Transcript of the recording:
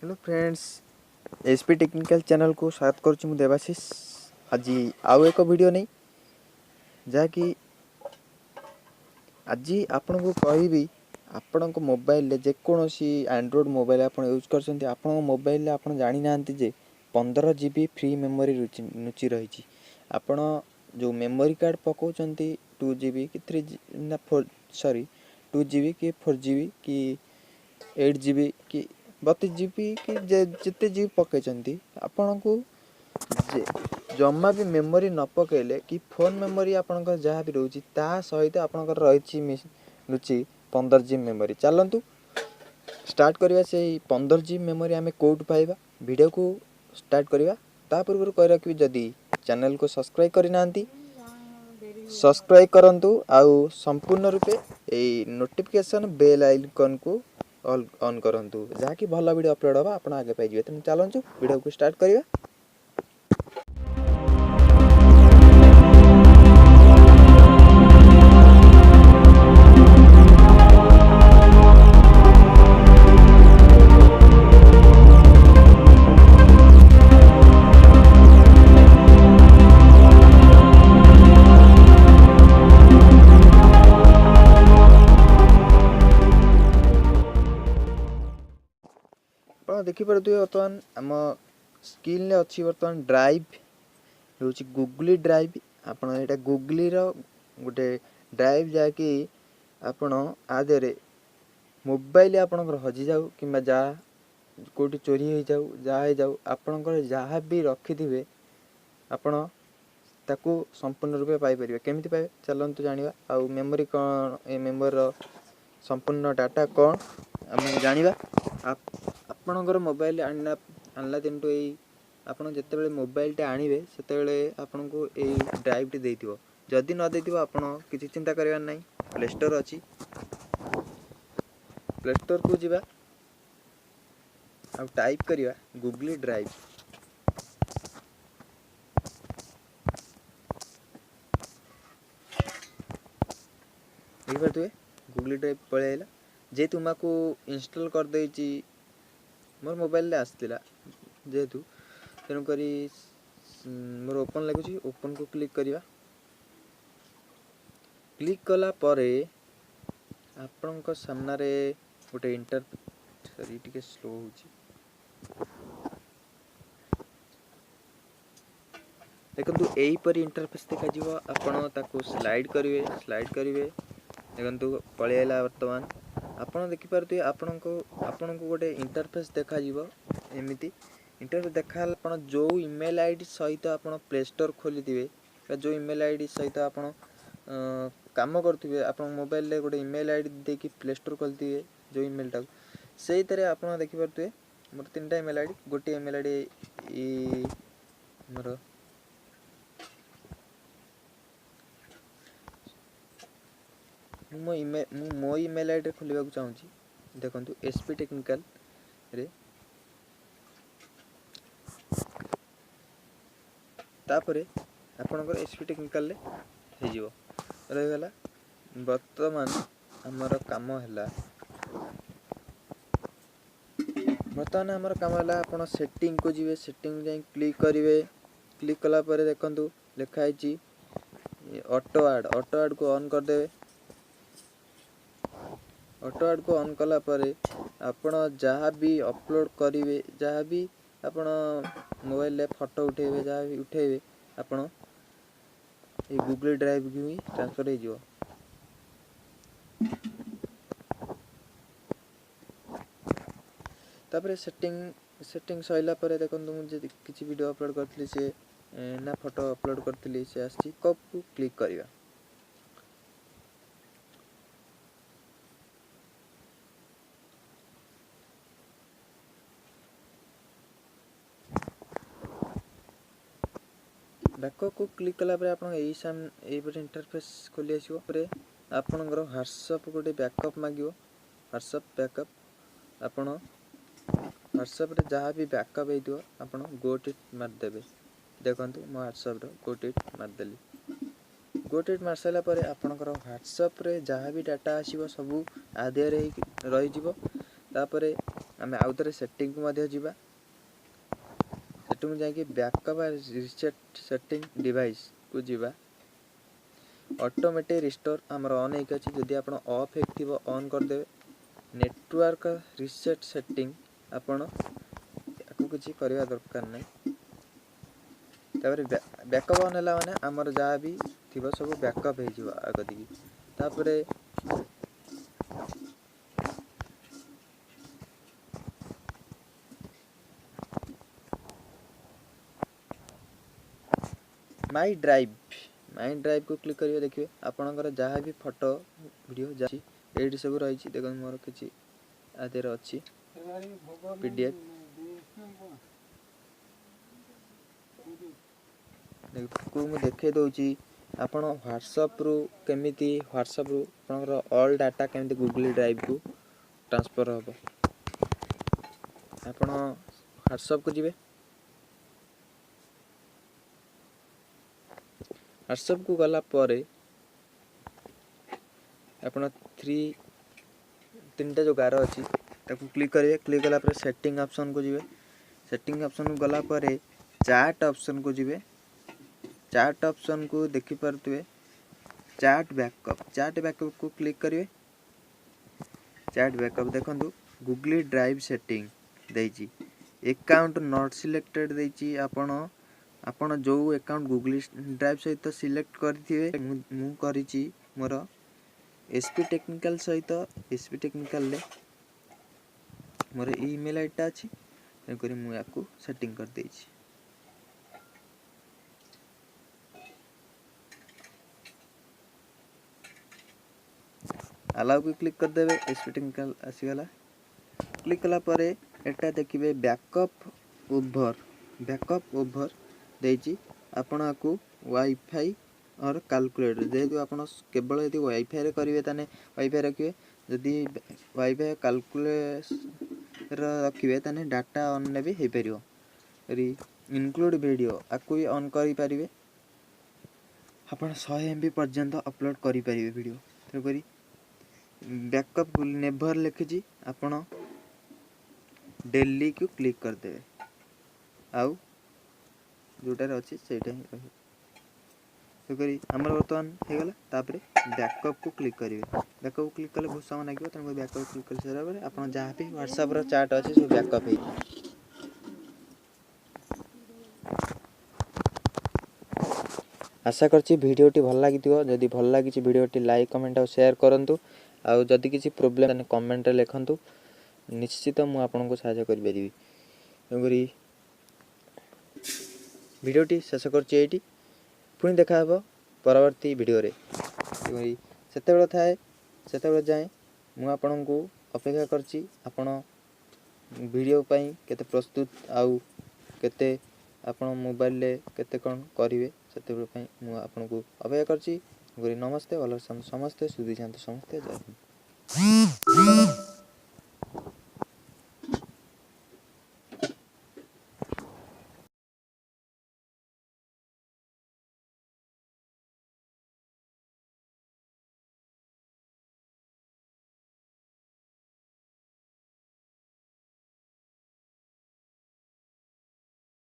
Hello friends, SP technical channel को स्वागत करुच्ची मु देवाशीष। आज आउ एक वीडियो नहीं जहाँकि आज आपण को कहबी आपण मोबाइल जेकोसी एंड्रॉइड मोबाइल आप यूज कर मोबाइल आप जानी ना जे 15 GB फ्री मेमोरी लुचि रही। आपण जो मेमोरी कार्ड पकाउंट 2 GB कि 3 ना 4 सॉरी 2 GB कि 4 GB कि 8 GB कि 32 GB कि जिते GB पकई आपण को जमा भी मेमोरी न पकेले कि फोन मेमोरी आपंकर जहाँ भी रोचे ता सहित आपंकर रही लुचि 15 GB मेमोरी। चलतु स्टार्ट करवा से 15 GB मेमोरी आम कौट पाइबा वीडियो को स्टार्ट करवा। ता पूर्व कह रखी जदि चैनल को सब्सक्राइब करना सब्सक्राइब करंतु आउ संपूर्ण रूपे ए नोटिफिकेशन बेल आइकन को ऑन करंतु जहाँकि भल वीडियो अपलोड होगा आप आगे पाइबे। तेणु चलतु वीडियो को स्टार्ट करवा। देखिपे बर्तमान आम स्क्रीन अच्छी बर्तमान ड्राइव हूँ गूगली ड्राइव। आपड़ ये गूगली गोटे ड्राइव जहाँकि आपण आदे मोबाइल आपणकर हजि जाऊ कि जहाँ कौटी चोरी हो जाऊ जहाँ हो जाऊ आपणकर जहाँ भी रखिथे आपण ताकू संपूर्ण रूपे पाइपर केमी पाइबे चलतु जाना। आउ मेमोरी कौन ए मेमोरी संपूर्ण डाटा कौन आम जाना। आपणकर मोबाइल आनला दिन आपड़ जिते मोबाइल टे आणवे से आपन को यही ड्राइव टी देथिबो। जदि न देथिबो आपन किसी चिंता करबार नहीं। प्ले स्टोर अच्छी प्ले स्टोर को जीवा आ टाइप करवा गूगली ड्राइव। देखिए गूगली ड्राइव पलि आला जे तुमको इंस्टॉल कर देछि मोर मोबाइल आसला जेहेतु तेणुक मोर ओपन लगुच ओपन को क्लिक करवा। क्लिक कला परे आपण सामने गोटे सॉरी टिके स्लो हो देखु यहीपरी इंटरफेस देखा आपण ताको स्लाइड करेंगे देखु पलि आला। बर्तमान आपड़ देखिपे आपण को गोटे इंटरफेस देखा एमती इंटरफेस देखा आप जो ईमेल आईडी सहित आप प्ले स्टोर खोली थे जो ईमेल आईडी सहित आप कम करुवे आप मोबाइल गोटे ईमेल आईडी देकी प्ले स्टोर खोलते जो ईमेल टाक से आप देखिपे मोर 3टा ईमेल आईडी गोटे ईमेल आईडी मोर मो ईमेल आईडी खोलने को चाहूँगी। देखो एसपी टेक्निकल रे तापरे आपणकर एसपी टेक्निकल हो रहीगला। बर्तमान आमर काम है बर्तमान आमर काम है आप सेटिंग को जी सेटिंग जाए क्लिक करेंगे। क्लिक कला पर देखु लिखाई ऑटो ऐड को ऑन करदे। ऑटो ऐड को ऑन कला परे आपण जहाँ भी अपलोड करेंगे जहाँ भी आपण मोबाइल फोटो उठेबे जहाँ भी उठेबे आपण ये गूगल ड्राइव की ही ट्रांसफर हो। तापर सेटिंग सैला पर देखो मुझे किसी वीडियो अपलोड करथली से ना फोटो अपलोड करथली से आसी कप को क्लिक करवा। बैकअप को क्लिक कला आप इंटरफेस खोली आसो। आपणकर व्हाट्सएप गोटे बैकअप मांग व्हाट्सएप बैकअप आप व्हाट्सएप जहाँ भी बैकअप हो आप गोट इट मारदेवे। देखो मो व्हाट्सएप गोट इट मारदेली। गोट इट मार सारा पर आपणकर व्हाट्सएप जहाँ भी डाटा आसो सब आधे रही। आम आउ थे सेटिंग को मध्य जीवा सेटिंग जाकि बैकअप रिसेट सेटिंग डिवाइस को जीवा ऑटोमेटिक रिस्टोर आमर ऑन होइक अछि जदि आपण ऑफ हेथिबो ऑन कर देबे नेटवर्क रिसेट सेटिंग आपण याकू किछि करबा दरकार नै तापर बैकअप ऑन होला माने आमर जहा भी थिबो सब बैकअप हे जिवो आगदी तापर माई ड्राइव को क्लिक करिवे देखिए आपनकर जहाँ भी फोटो वीडियो जाछि एडी सब रही देखो मोर किछि आदेर अछि पीडीएफ देखो मु देखे दोछि आपण व्हाट्सएप रु केमिति व्हाट्सएप रु आपनकर ऑल डाटा केमिति गूगल ड्राइव को ट्रांसफर होबो आपण व्हाट्सएप को जिवे व्हाट्सएप को गला परे आपण तीनटा जो गार अछि ताकू क्लिक करिवे क्लिक गला पर सेटिंग ऑप्शन को जिवे सेटिंग ऑप्शन को गला परे चैट ऑप्शन को जिवे चैट ऑप्शन को देखि परतुवे चैट बैकअप को क्लिक करिवे चैट बैकअप देखंतु गूगल ड्राइव सेटिंग देछि अकाउंट नॉट सिलेक्टेड देछि आपण जो अकाउंट गूगल ड्राइव सहित सिलेक्ट करथिवे मु करिछि मोर एसपी टेक्निकल सहित एसपी टेक्निकल ले मोर ईमेल आईडी अछि करी मु याकू सेटिंग कर देछि अलाउ को क्लिक कर देबे एसपी टेक्निकल आसी गला क्लिक कला परे एटा देखिबे बैकअप ओवर देछि आपण को वाईफाई और कैलकुलेटर जेहेतु आपण केवल यदि वाईफाई रे करिवे ताने वाईफाई रखिवे यदि वाईफाई कैलकुलेटर रखिवे ताने डाटा ऑन ने भी हे परियो री इंक्लूड वीडियो आकु भी ऑन करि परिवे आपण 100 एमबी पर्यंत अपलोड करि परिवे वीडियो तो करी बैकअप नेवर लिखिजी आपण डेली को क्लिक कर देबे आउ जोटार अच्छी सेटा ही रही तो करी हमर वर्तमान हे गला तापरे बैकअप को क्लिक करिवे बैकअप को क्लिक कले बहुत समय लागिवो तन बैकअप क्लिक कर सारा पर आपण जहां भी WhatsApp रो चैट अछि सब बैकअप हे आशा करछि वीडियोटी भल लागिथिबो जदि भल लागिछि वीडियोटी लाइक कमेंट और शेयर करंतु आ जदि किछि प्रॉब्लम तने कमेंट रे लिखंतु निश्चित मु आपन को सहायता करि परिबी एगरी वीडियोटी शेष करछि एटी पुणी देखा हबो परवर्ती वीडियो रे सेते बेला थाए सेते बेला जाय मु आपन को अपेक्षा करछि आपन वीडियो पई केते प्रस्तुत आउ केते आपन मोबाइल ले केते कोन करिवे सेते बेला पई मु आपन को अपेक्षा करछि नमस्ते भलो समस्ते सुधी शांत समस्ते जय हिंद।